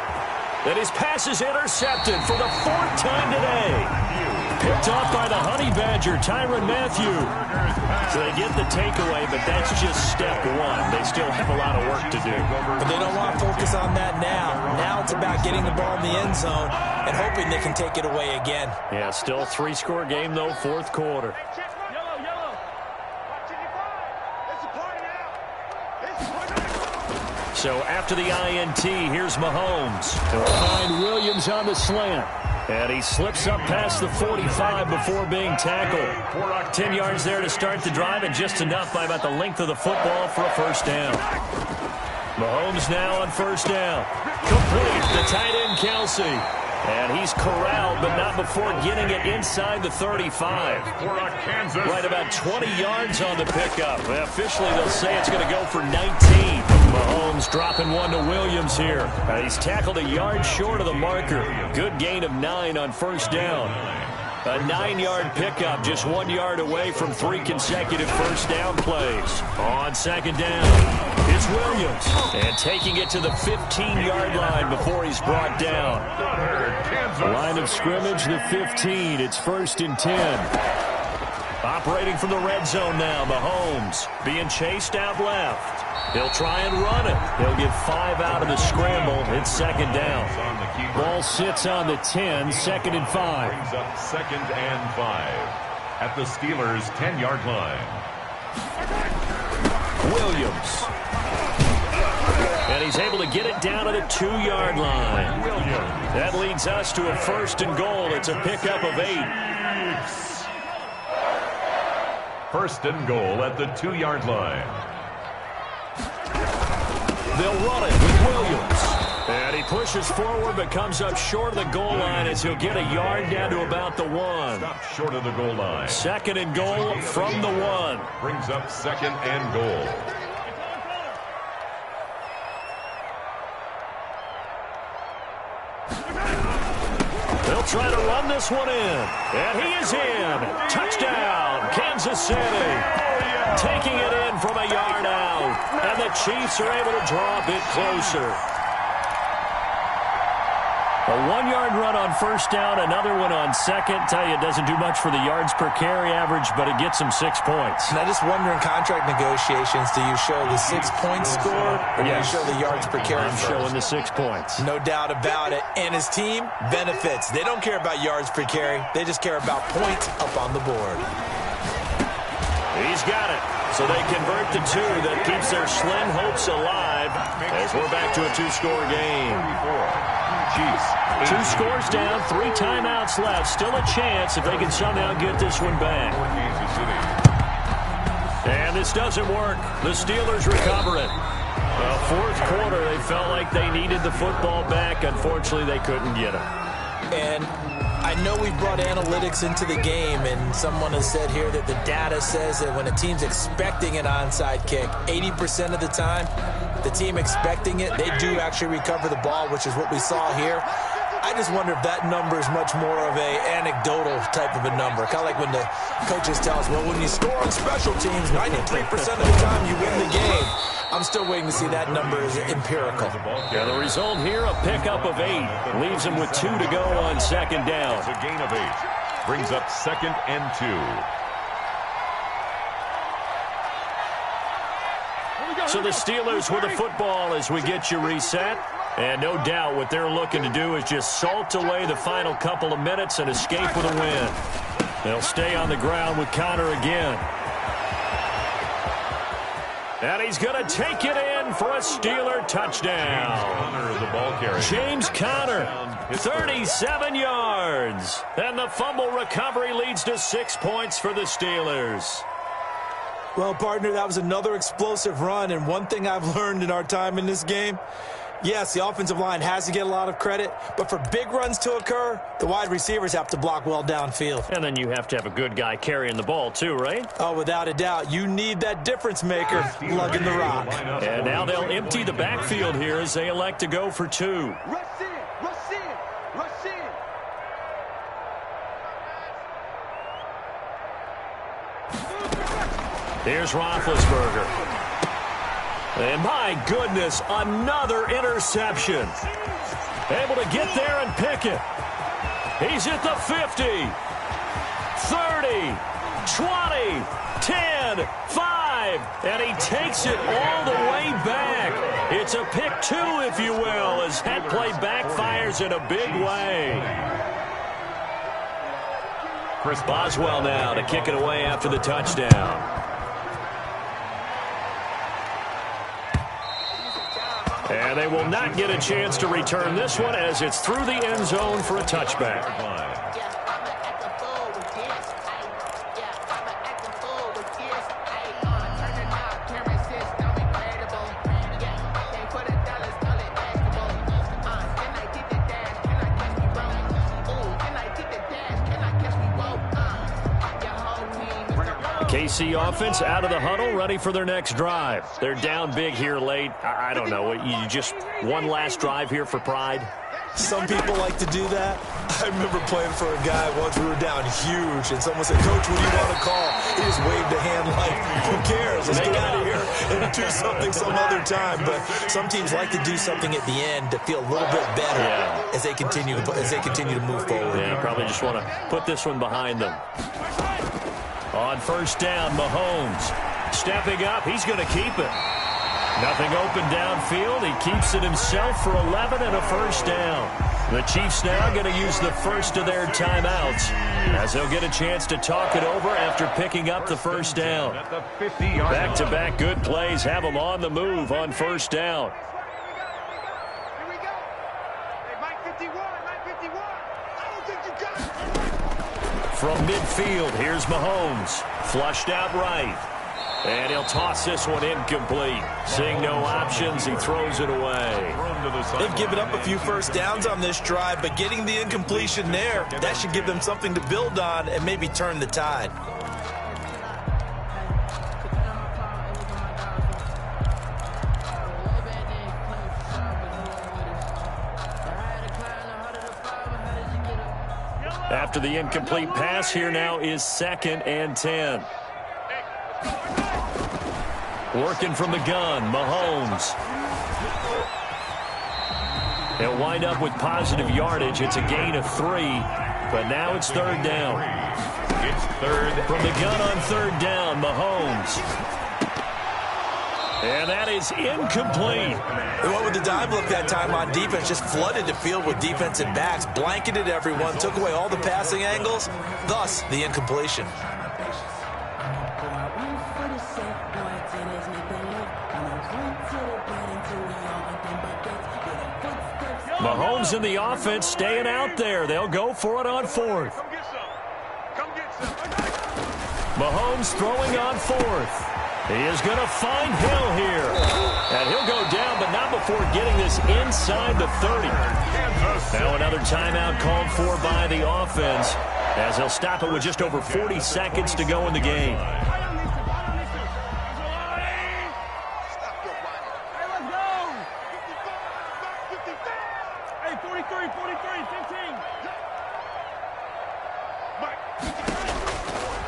And his pass is intercepted for the 4th time today. Picked off by the Honey Badger, Tyrann Mathieu. So they get the takeaway, but that's just step 1. They still have a lot of work to do. But they don't want to focus on that now. Now it's about getting the ball in the end zone and hoping they can take it away again. Yeah, still 3-score game, though, 4th quarter. So after the INT, here's Mahomes. He'll find Williams on the slant. And he slips up past the 45 before being tackled. 10 yards there to start the drive, and just enough by about the length of the football for a 1st down. Mahomes now on 1st down. Complete to tight end Kelce. And he's corralled, but not before getting it inside the 35. Right about 20 yards on the pickup. Officially, they'll say it's going to go for 19. Mahomes dropping one to Williams here. He's tackled a yard short of the marker. Good gain of 9 on 1st down. A 9-yard pickup, just 1 yard away from 3 consecutive 1st down plays. On 2nd down, it's Williams. And taking it to the 15-yard line before he's brought down. Line of scrimmage, the 15. It's 1st and 10. Operating from the red zone now, Mahomes being chased out left. He'll try and run it. He'll get 5 out of the scramble. It's 2nd down. Ball sits on the 10, 2nd and 5. Brings up 2nd and 5 at the Steelers' 10-yard line. Williams. And he's able to get it down to the 2-yard line. That leads us to a 1st and goal. It's a pickup of 8. 1st and goal at the 2-yard line. They'll run it with Williams. And he pushes forward but comes up short of the goal line as he'll get a yard down to about the 1. short of the goal line. Second and goal from the 1. Brings up second and goal. They'll try to run this one in. And he is in. Touchdown, Kansas City. Taking it in from a yard out. And the Chiefs are able to draw a bit closer. A 1-yard run on first down, another one on second. Tell you, it doesn't do much for the yards per carry average, but it gets them 6 points. And I just wonder in contract negotiations, do you show the 6-point score or do you show the yards per carry? I'm showing the 6 points. No doubt about it. And his team benefits. They don't care about yards per carry. They just care about points up on the board. He's got it. So they convert the 2 that keeps their slim hopes alive as we're back to a 2-score game. Chiefs. 2 scores down, 3 timeouts left. Still a chance if they can somehow get this one back. And this doesn't work. The Steelers recover it. Well, fourth quarter, they felt like they needed the football back. Unfortunately, they couldn't get it. And I know we brought analytics into the game, and someone has said here that the data says that when a team's expecting an onside kick, 80% of the time, the team expecting it, they do actually recover the ball, which is what we saw here. I just wonder if that number is much more of a anecdotal type of a number. Kind of like when the coaches tell us, well, when you score on special teams, 93% of the time you win the game. I'm still waiting to see that number is empirical. Yeah, the result here, a pickup of 8. Leaves them with 2 to go on second down. It's a gain of 8. Brings up second and 2. So the Steelers with the football as we get you reset. And no doubt what they're looking to do is just salt away the final couple of minutes and escape with a win. They'll stay on the ground with Conner again. And he's going to take it in for a Steeler touchdown. Conner, the ball carrier. James Conner, 37 yards. And the fumble recovery leads to 6 points for the Steelers. Well, partner, that was another explosive run, and one thing I've learned in our time in this game, yes, the offensive line has to get a lot of credit, but for big runs to occur, the wide receivers have to block well downfield. And then you have to have a good guy carrying the ball too, right? Oh, without a doubt. You need that difference maker lugging the rock. And now they'll empty the backfield here as they elect to go for 2. Rush in, rush in, rush in. Here's Roethlisberger. And my goodness, another interception. Able to get there and pick it. He's at the 50, 30, 20, 10, 5, and he takes it all the way back. It's a pick 2, if you will, as that play backfires in a big way. Chris Boswell now to kick it away after the touchdown. And they will not get a chance to return this one as it's through the end zone for a touchback. KC offense out of the huddle, ready for their next drive. They're down big here late. I don't know. You just one last drive here for pride? Some people like to do that. I remember playing for a guy once. We were down huge, and someone said, Coach, what do you want to call? He just waved a hand like, who cares? Let's get out of here and do something some other time. But some teams like to do something at the end to feel a little bit better as they continue to move forward. Yeah, probably just want to put this one behind them. On first down, Mahomes stepping up. He's going to keep it. Nothing open downfield. He keeps it himself for 11 and a first down. The Chiefs now going to use the first of their timeouts as they'll get a chance to talk it over after picking up the first down. Back-to-back good plays have them on the move on first down. Here we go. Hey, Mike 51, Mike 51. I don't think you got it. From midfield, here's Mahomes. Flushed out right. And he'll toss this one incomplete. Seeing no options, he throws it away. They've given up a few first downs on this drive, but getting the incompletion there, that should give them something to build on and maybe turn the tide. After the incomplete pass, here now is 2nd and 10. Working from the gun, Mahomes. He'll wind up with positive yardage. It's a gain of 3, but now it's 3rd down. It's 3rd. From the gun on 3rd down, Mahomes. And that is incomplete. They went with the dive look that time on defense, just flooded the field with defensive backs, blanketed everyone, took away all the passing angles, thus the incompletion. Mahomes and the offense staying out there. They'll go for it on 4th. Mahomes throwing on 4th. He is going to find Hill here. And he'll go down, but not before getting this inside the 30. Now another timeout called for by the offense, as he'll stop it with just over 40 seconds to go in the game.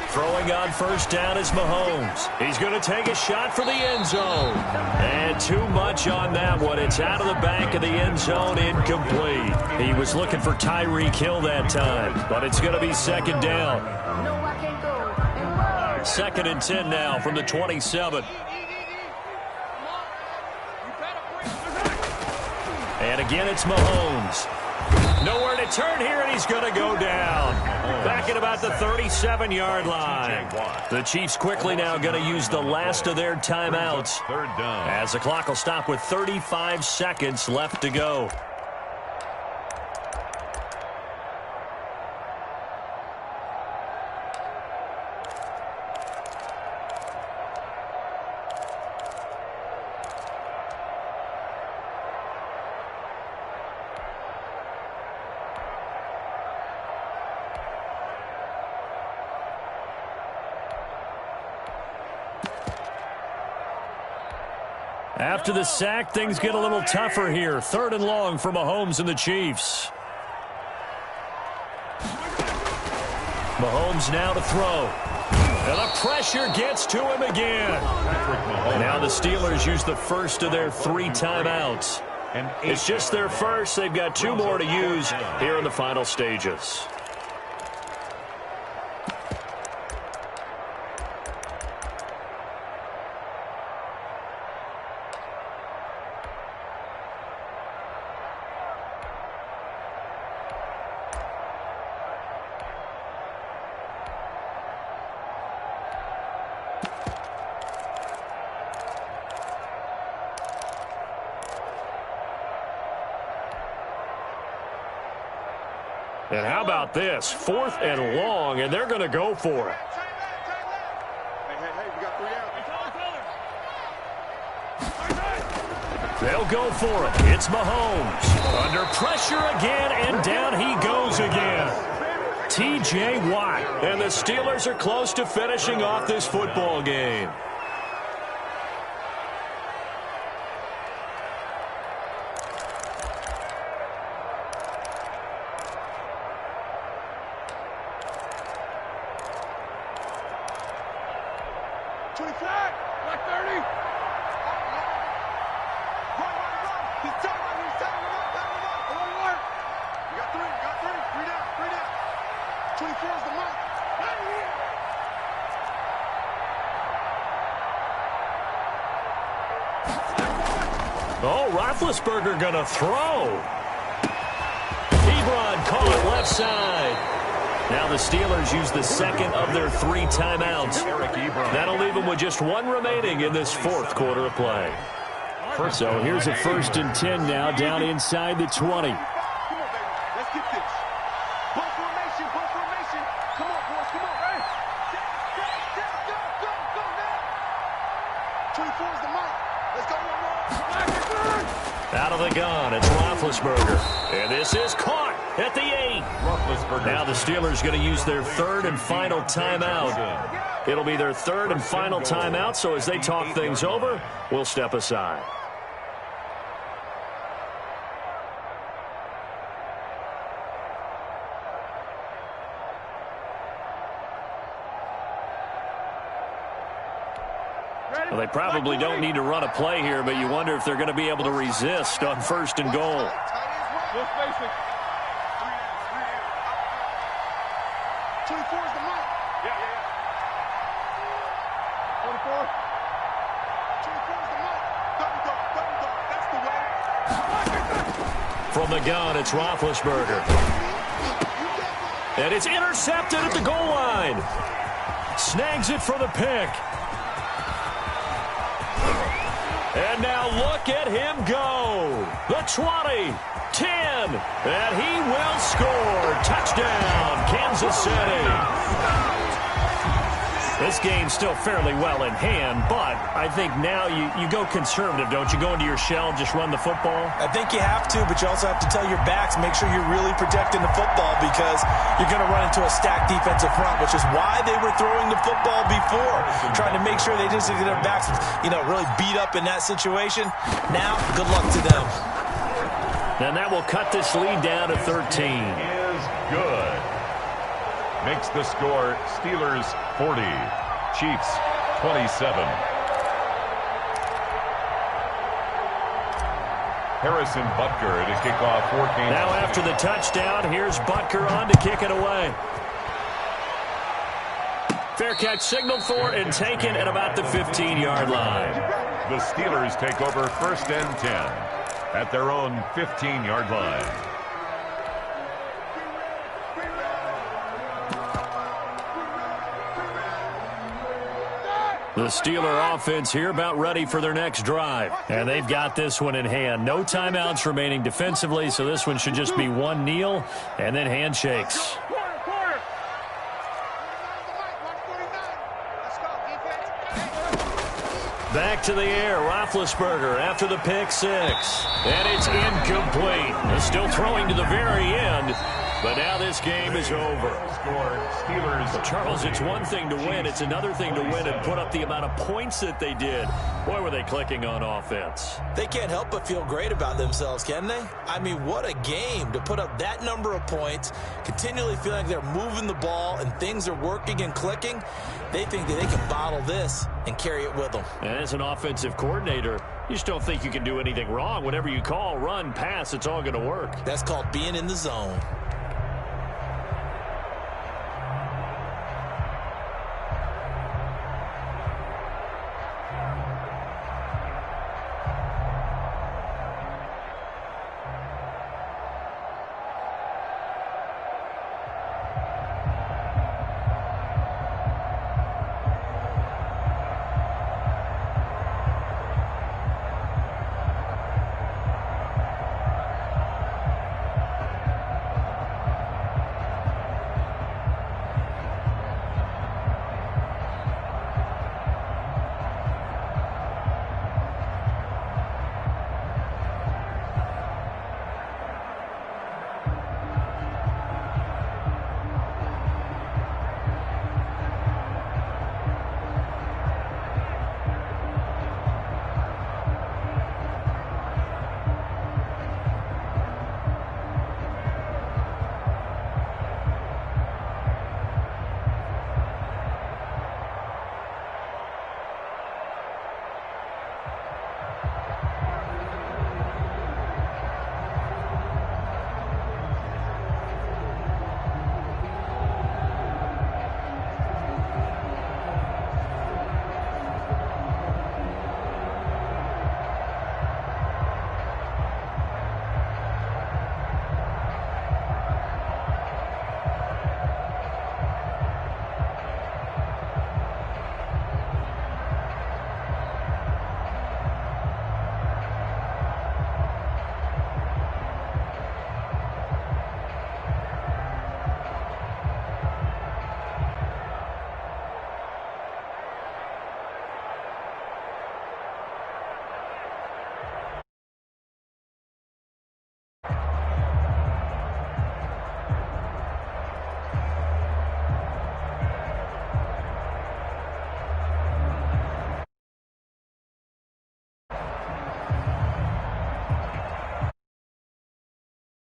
Throwing on 1st down is Mahomes. He's going to take a shot for the end zone. And too much on that one. It's out of the back of the end zone, incomplete. He was looking for Tyreek Hill that time, but it's going to be 2nd down. 2nd and 10 now from the 27. And again, it's Mahomes. Nowhere to turn here, and he's going to go down. Back at about the 37-yard line. The Chiefs quickly now going to use the last of their timeouts, 3rd down, as the clock will stop with 35 seconds left to go. After the sack, things get a little tougher here. 3rd and long for Mahomes and the Chiefs. Mahomes now to throw. And the pressure gets to him again. Now the Steelers use the first of their 3 timeouts. It's just their first. They've got 2 more to use here in the final stages. And how about this? 4th and long, and they're going to go for it. Hey, we got 3 out. They'll go for it. It's Mahomes. Under pressure again, and down he goes again. T.J. Watt. And the Steelers are close to finishing off this football game. Oh, Roethlisberger going to throw. Ebron caught left side. Now the Steelers use the 2nd of their 3 timeouts. That'll leave them with just 1 remaining in this 4th quarter of play. So here's a 1st and 10 now, down inside the 20. Come on, baby. Let's get this. Ball formation, ball formation. Come on, boys, come on. Hey. Go now. 24's the mark. Let's go one more. Out of the gun, it's Roethlisberger. And this is caught at the 8. Now the Steelers going to use their third and final timeout. It'll be their third and final timeout, so as they talk things over, we'll step aside. Well, they probably don't need to run a play here, but you wonder if they're going to be able to resist on 1st and goal. From the gun, it's Roethlisberger. And it's intercepted at the goal line. Snags it for the pick. And now look at him go. The 20, 10, and he will score. Touchdown, Kansas City. This game's still fairly well in hand, but I think now you go conservative, don't you? Go into your shell, just run the football? I think you have to, but you also have to tell your backs, make sure you're really protecting the football because you're going to run into a stacked defensive front, which is why they were throwing the football before, trying to make sure they didn't get their backs, really beat up in that situation. Now, good luck to them. And that will cut this lead down to 13. Is good. Makes the score Steelers 40, Chiefs 27. Harrison Butker to kick off for Kansas City. Now after the touchdown, here's Butker on to kick it away. Fair catch signaled for and taken at about the 15-yard line. The Steelers take over 1st and 10 at their own 15-yard line. The Steeler offense here about ready for their next drive. And they've got this one in hand. No timeouts remaining defensively, so this one should just be one kneel and then handshakes. Back to the air, Roethlisberger after the pick 6. And it's incomplete. They're still throwing to the very end. But now this game is over. Steelers. Charles, it's one thing to win. It's another thing to win and put up the amount of points that they did. Boy, were they clicking on offense. They can't help but feel great about themselves, can they? I mean, what a game to put up that number of points, continually feeling like they're moving the ball and things are working and clicking. They think that they can bottle this and carry it with them. And as an offensive coordinator, you just don't think you can do anything wrong. Whatever you call, run, pass, it's all going to work. That's called being in the zone.